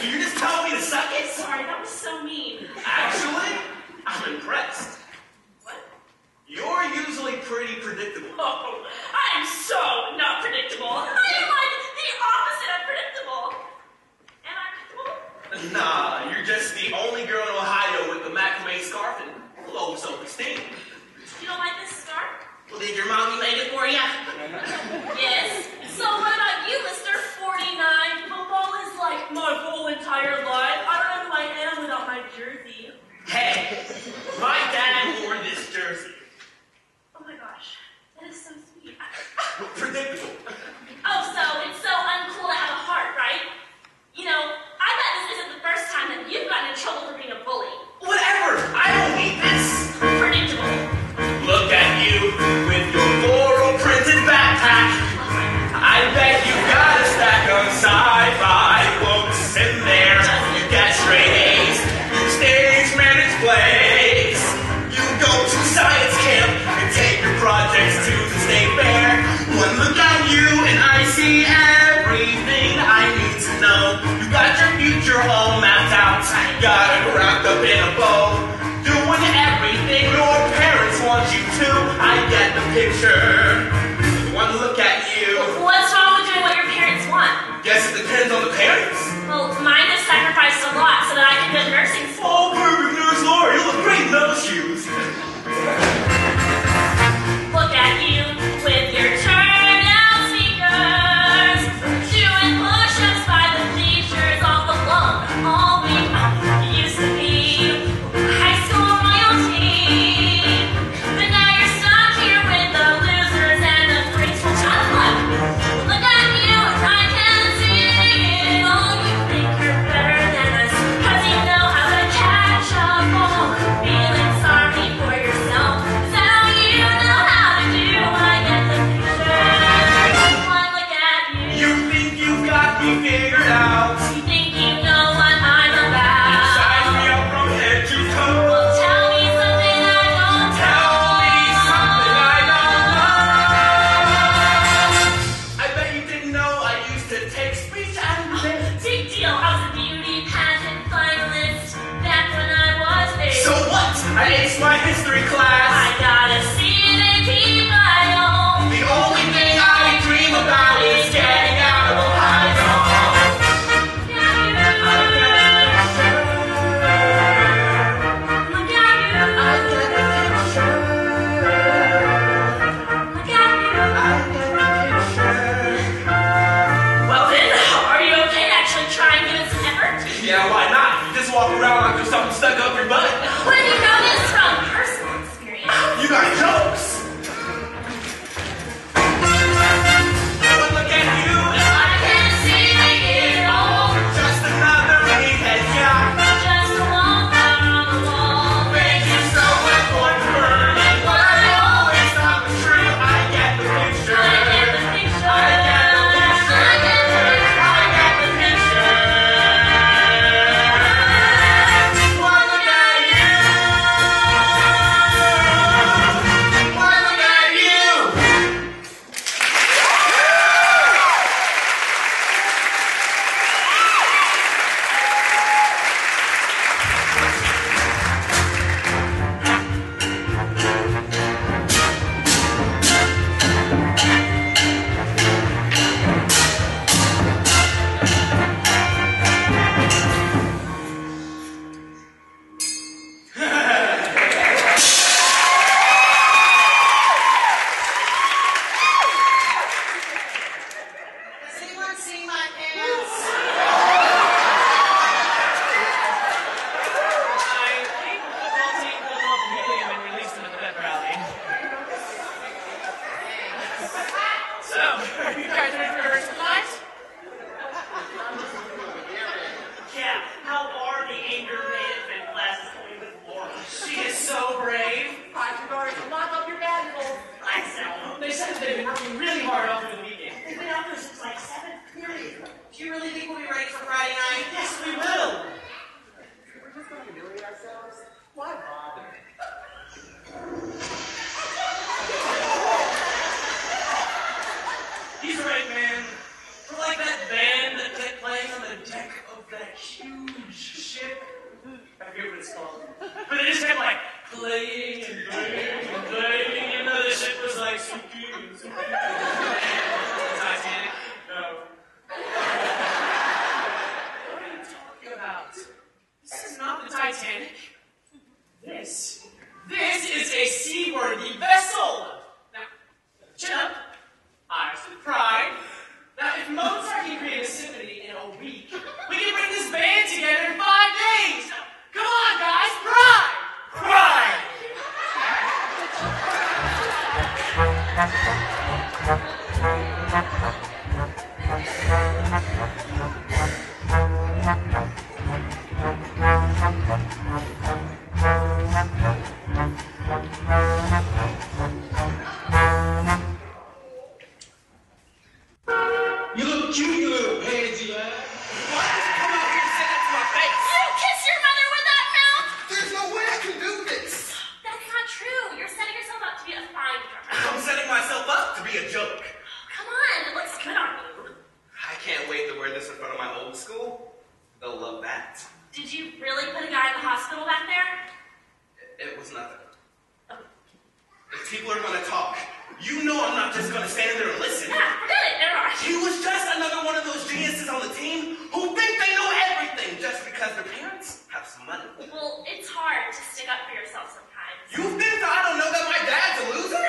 Speaker 4: You just tell me to suck it?
Speaker 6: Sorry, that was so mean.
Speaker 4: Actually, I'm impressed.
Speaker 6: What?
Speaker 4: You're usually pretty predictable.
Speaker 6: Oh, I'm so not predictable. I am like the opposite of predictable. Am I predictable?
Speaker 4: Nah, you're just the only girl in Ohio with the macrame scarf and low self-esteem.
Speaker 6: You don't like this scarf?
Speaker 4: Well, did your mommy make it for you?
Speaker 6: Yes. So what about you, Mr. 49? Football is like my whole entire life. I don't know who I am without my jersey.
Speaker 4: Hey, my dad wore this jersey.
Speaker 6: Oh my gosh, that is so sweet.
Speaker 4: Predictable.
Speaker 6: Oh, so it's so uncool to have a heart, right? You know, I bet this isn't the first time that you've gotten in trouble for being a bully.
Speaker 4: Whatever, I don't need this.
Speaker 6: Predictable.
Speaker 4: Look at you with your floral printed backpack. I bet you got a stack of sci-fi books in there. You got straight A's, you stage manage plays. You go to science camp and take your projects to the state fair. One look at you and I see everything I need to know. You got your future all mapped out. Got it wrapped up in a bow. Doing everything your parents want you to. I get the picture. One look at you.
Speaker 6: What's wrong with doing what your parents want?
Speaker 4: Guess it depends on the parents.
Speaker 6: Well, mine has sacrificed a lot so that I can go to nursing school.
Speaker 4: Oh, perfect nurse Laura, you look great in those shoes.
Speaker 6: Look at you with your turn-down speakers, doing push-ups by the bleachers all alone. All we used to be high school royalty, but now you're stuck here with the losers and the graceful child club. Look at you, I can see it. Oh, you think you're better than us, 'cause you know how to catch a ball. Feeling sorry for yourself, is that all you know how to do? I get the picture. One look at you.
Speaker 4: You think you've got me figured out.
Speaker 6: You think you know what I'm about.
Speaker 4: Size me up from head to toe.
Speaker 6: Well, tell me something I don't
Speaker 4: Tell me something I don't know. I bet you didn't know I used to take speech and debate.
Speaker 6: Big deal. I was a beauty pageant finalist back when I was 8.
Speaker 4: So what? I aced my history class.
Speaker 6: I got a CAP bio.
Speaker 4: The only thing I dream about is getting out of Ohio.
Speaker 6: Look at you. Look at you. Look at you. Well then, are you okay actually trying giving some effort?
Speaker 4: Yeah, why not? You just walk around like there's something stuck up your butt.
Speaker 6: Where do you know this from? Personal experience.
Speaker 4: You got jokes. One look at you and
Speaker 6: I can see it all.
Speaker 4: just another meathead guy.
Speaker 6: Just along
Speaker 8: ourselves, why bother?
Speaker 4: He's right, man. We're like that band that kept playing on the deck of that huge ship. I forget what it's called. But they just kept like playing and playing and playing, and the ship was like sinking and sinking. Titanic? No. What are you talking about? This is not the Titanic. This is a seaworthy vessel. Now, chin up. Eyes to the pride. Now, if Mozart can create a symphony in a week, we can bring this band together in 5 days. Now, come on, guys, pride! Pride!
Speaker 5: You look cute, you little pansy, man.
Speaker 4: Why did you come out here and say that to my face?
Speaker 6: You kiss your mother with that mouth?
Speaker 5: There's no way I can do this.
Speaker 6: That's not true. You're setting yourself up to be a fine drummer.
Speaker 4: I'm setting myself up to be a joke.
Speaker 6: Come on, it looks good on you.
Speaker 4: I can't wait to wear this in front of my old school. They'll love that.
Speaker 6: Did you really put a guy in the hospital back there?
Speaker 4: It was nothing. If people are gonna talk, you know I'm not just gonna stand there and listen.
Speaker 6: Yeah, forget it. Never mind.
Speaker 4: He was just another one of those geniuses on the team who think they know everything just because their parents have some money.
Speaker 6: Well, it's hard to stick up for yourself sometimes.
Speaker 4: You think that I don't know that my dad's a loser?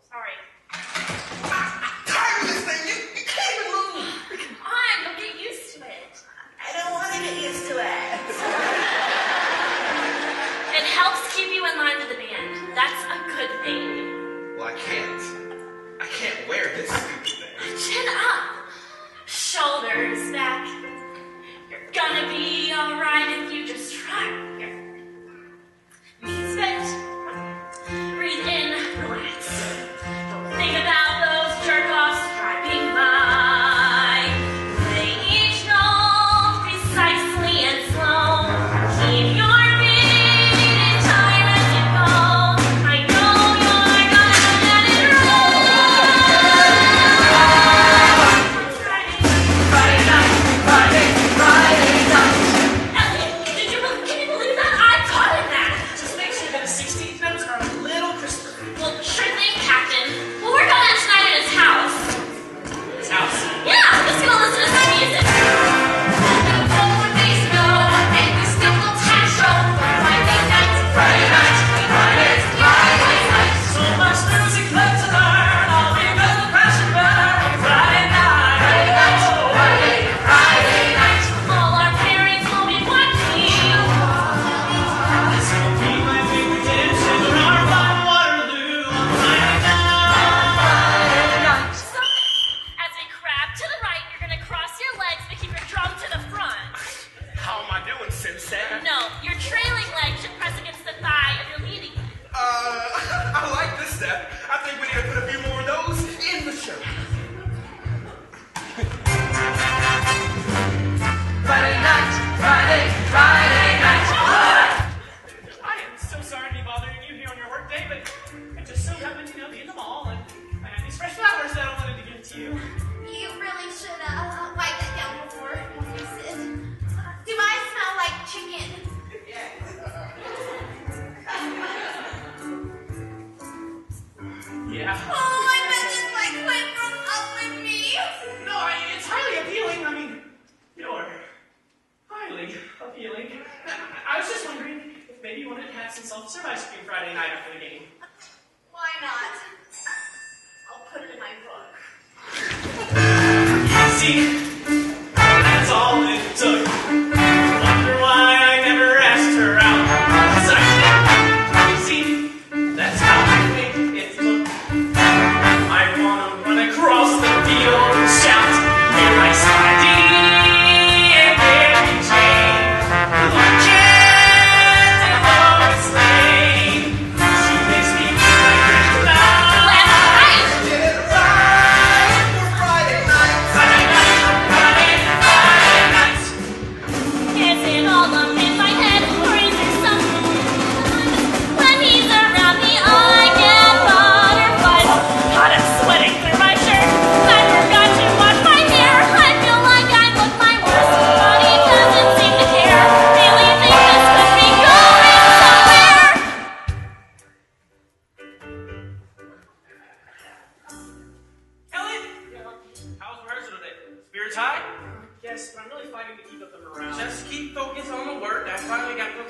Speaker 6: Sorry.
Speaker 4: I'm tired of this thing. You can't even move.
Speaker 6: Come on, you'll get used to it.
Speaker 7: I don't want to get used to it.
Speaker 6: It helps keep you in line with the band. That's a good thing.
Speaker 4: Well, I can't wear this stupid thing.
Speaker 6: Chin up. Shoulders back. You're gonna be alright if you just try. Here. Knees bent. Breathe in, relax. Don't think about those jerk-offs driving by. They each know precisely and slow. Keep your feet in time as you go. I know you're gonna let it roll. Friday night. Elliot, can you believe that? I caught in that.
Speaker 4: Just make sure that the 16th notes are a little crisper.
Speaker 6: Well, sure thing, Captain. We'll work on that tonight at his house.
Speaker 4: His house.
Speaker 6: Yeah, just gonna listen to some music. Forward days go, and we still will tax show. Friday night.
Speaker 4: So much music left to learn. All we got the passion burn. Friday night.
Speaker 6: All our parents will be watching.
Speaker 4: This will be my big redemption. Our fine Waterloo on Friday night.
Speaker 6: So, as we crab to the right, you're gonna cross your legs to keep your drum to the front.
Speaker 4: How am I doing, Sensei?
Speaker 6: No, your trailing leg should press against the thigh of your leading.
Speaker 4: I like this step. I think we need to put a few more of those in the show.
Speaker 5: Friday night.
Speaker 9: I am so sorry to be bothering you here on your work day, but I just so happened to be in the mall, and I have these fresh flowers that I wanted to give to you.
Speaker 3: You really should wipe that down before you sit. Do I smell like chicken?
Speaker 9: Yeah.
Speaker 3: Oh, I bet this like quit broke up with me.
Speaker 9: No, it's highly appealing. I mean, you're highly appealing. I was just wondering if maybe you wanted to have some self-serve ice cream Friday night after the game.
Speaker 3: Why not? I'll put it in my book.
Speaker 9: See, that's all it took. Wonder why I never asked her out. See, that's how I make it look. I wanna run across the field and shout, "Here I stand, and Mary Jane, I can't ignore this thing. She makes me feel like
Speaker 6: Left, right.
Speaker 5: Get it right for Friday night.
Speaker 9: Friday night.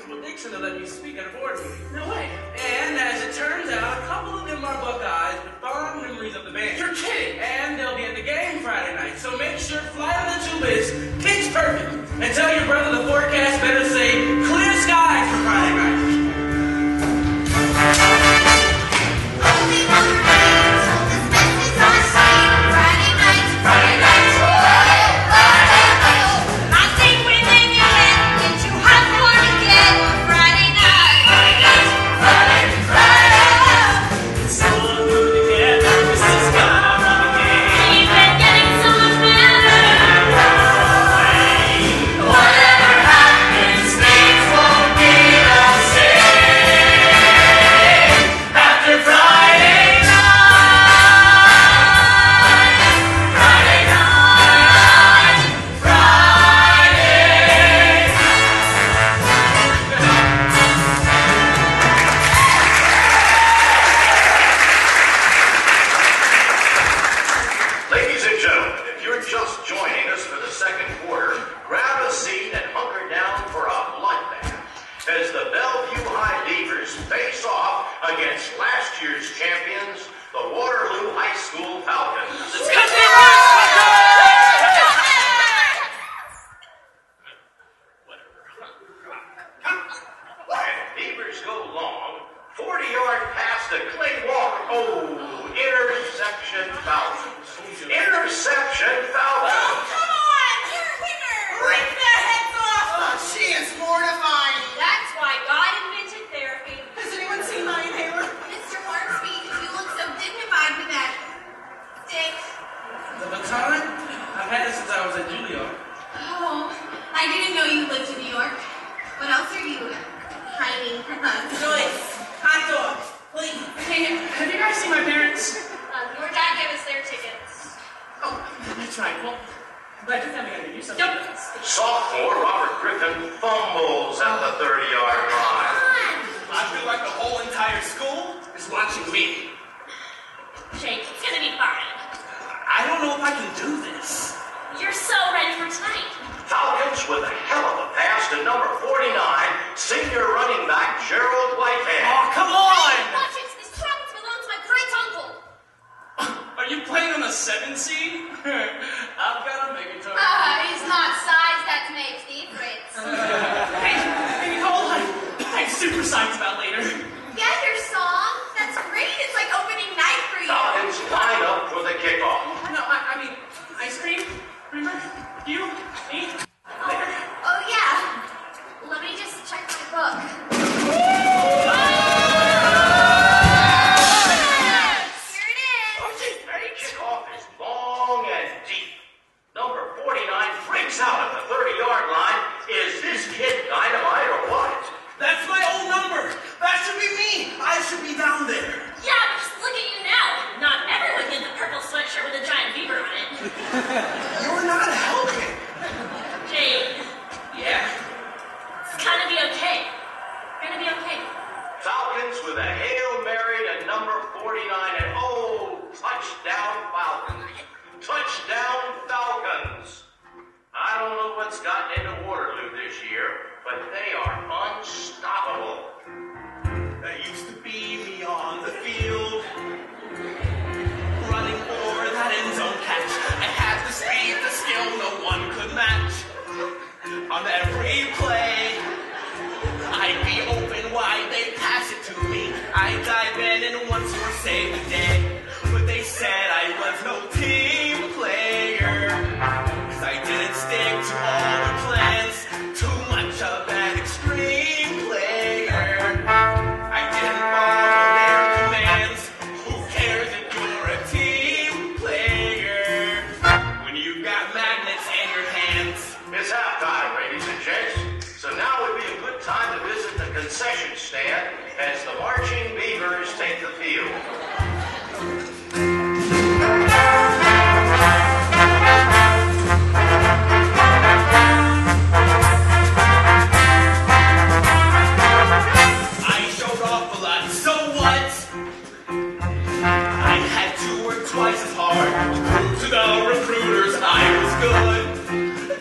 Speaker 4: Principal Dixon to let me speak at a board meeting.
Speaker 9: No way.
Speaker 4: And as it turns out, a couple of them are Buckeyes with fond memories of the band.
Speaker 9: You're kidding.
Speaker 4: And they'll be at the game Friday night, so make sure fly on the tube is pitch perfect. And tell your brother the forecast better say clear skies for Friday night.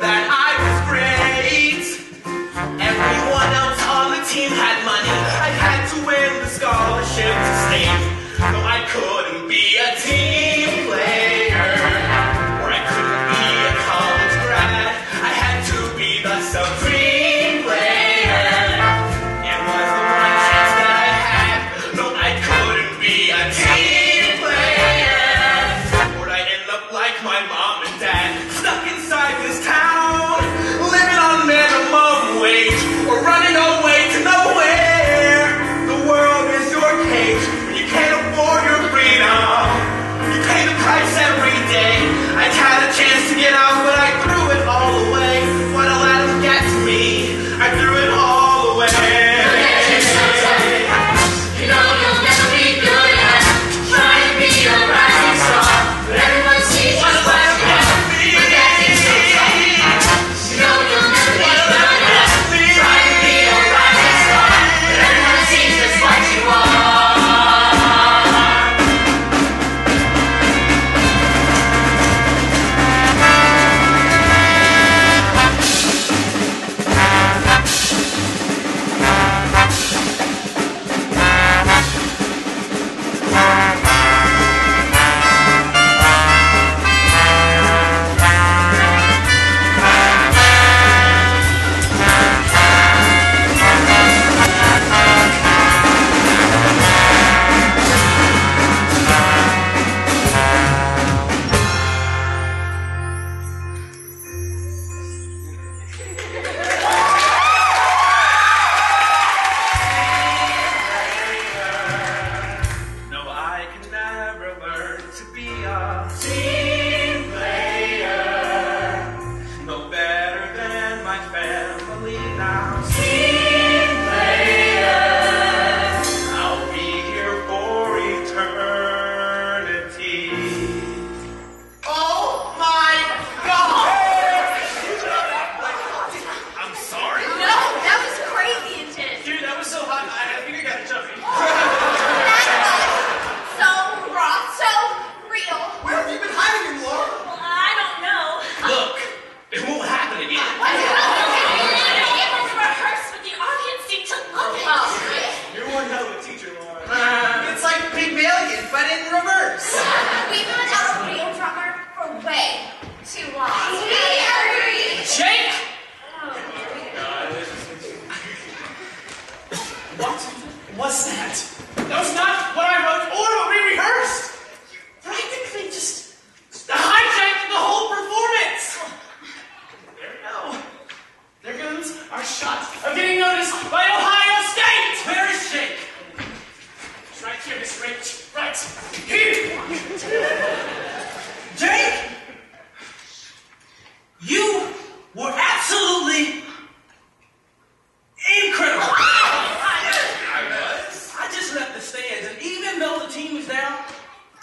Speaker 5: That I was great. Everyone else on the
Speaker 9: was that? That was not what I wrote or what we rehearsed. Practically just hijacked the whole performance. There we go. There goes our shot of getting noticed by Ohio State.
Speaker 4: Where is Jake?
Speaker 9: It's right here, Mr. Rich. Right here.
Speaker 4: Jake? You were absolutely incredible. I just left the stands, and even though the team was down,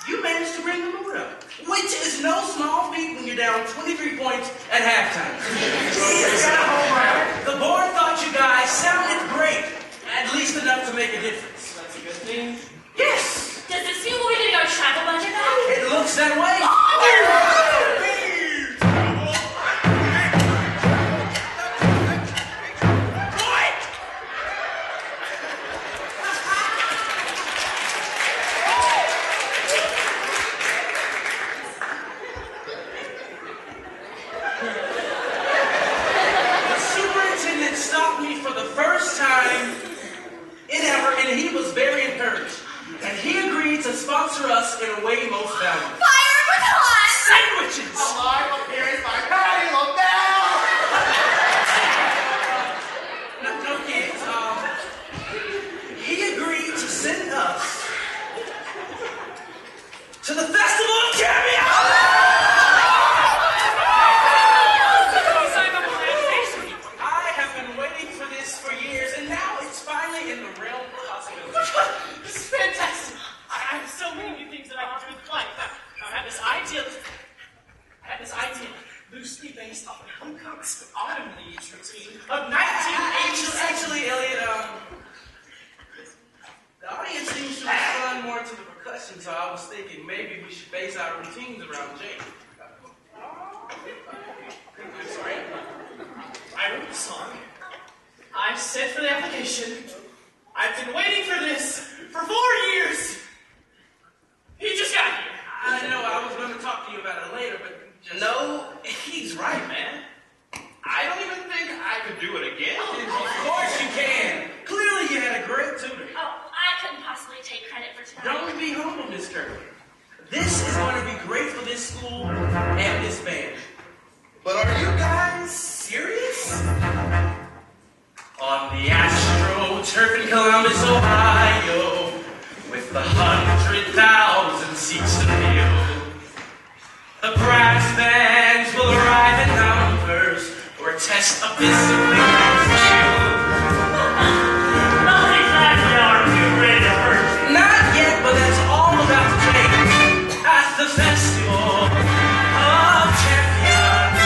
Speaker 4: you managed to bring the mood up, which is no small feat when you're down 23 points at halftime. The board thought you guys sounded great, at least enough to make a difference.
Speaker 9: That's a good thing.
Speaker 4: Yes,
Speaker 6: Does this mean we're getting our travel budget back?
Speaker 4: it looks that way. The superintendent stopped me for the first time in ever, and he was very encouraged. And he agreed to sponsor us in a way most valuable.
Speaker 3: Fire baton!
Speaker 4: Sandwiches!
Speaker 8: Alive appearance by Patty LaBelle!
Speaker 4: No kids. He agreed to send us to the Festival of Champions! I have been waiting for this for years, and now it's finally in the realm of possibility.
Speaker 9: This is fantastic. I have so many new things that I can do with life. I had this idea. Loosely based off of Hancock's autumn leaves routine of 1980.
Speaker 4: Actually, Elliot, the audience seems to respond more to the percussion, so I was thinking maybe we should base our routines around Jake.
Speaker 9: I'm sorry. I wrote the song. I sent for the application. I've been waiting for this for 4 years. He just got here.
Speaker 4: I know I was going to talk to you about it later, but no, he's right, man.
Speaker 8: I don't even think I could do it again.
Speaker 4: Of course you can. Clearly you had a great tutor.
Speaker 6: Oh, I couldn't possibly take credit for tonight.
Speaker 4: Don't be humble, Miss Kirby. This is going to be great for this school and this band.
Speaker 8: But are you guys serious?
Speaker 4: On the Astro Turf in Columbus, Ohio, with the 100,000 seats to fill, the brass bands will arrive in numbers for a test of discipline and skill.
Speaker 9: Not exactly our new rated version.
Speaker 4: Not yet, but that's all about to change at the Festival of Champions.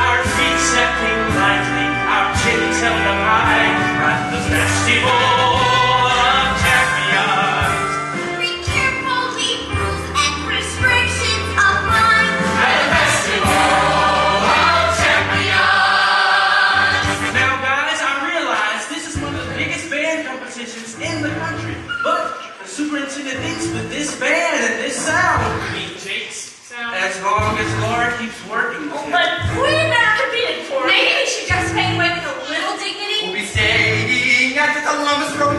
Speaker 4: Our feet stepping lightly, our chin held up high at the Festival of Champions.
Speaker 3: Be careful, leave rules and restrictions apply.
Speaker 4: At the Festival of Champions. Now, guys, I realize this is one of the biggest band competitions in the country, but the superintendent thinks with this band and this sound,
Speaker 9: Meet Jake's sound.
Speaker 4: as long as Laura keeps working with him.
Speaker 6: But we're not competing for it.
Speaker 3: Maybe we should just fade away with a little dignity.
Speaker 8: We'll be staying at the Columbus Road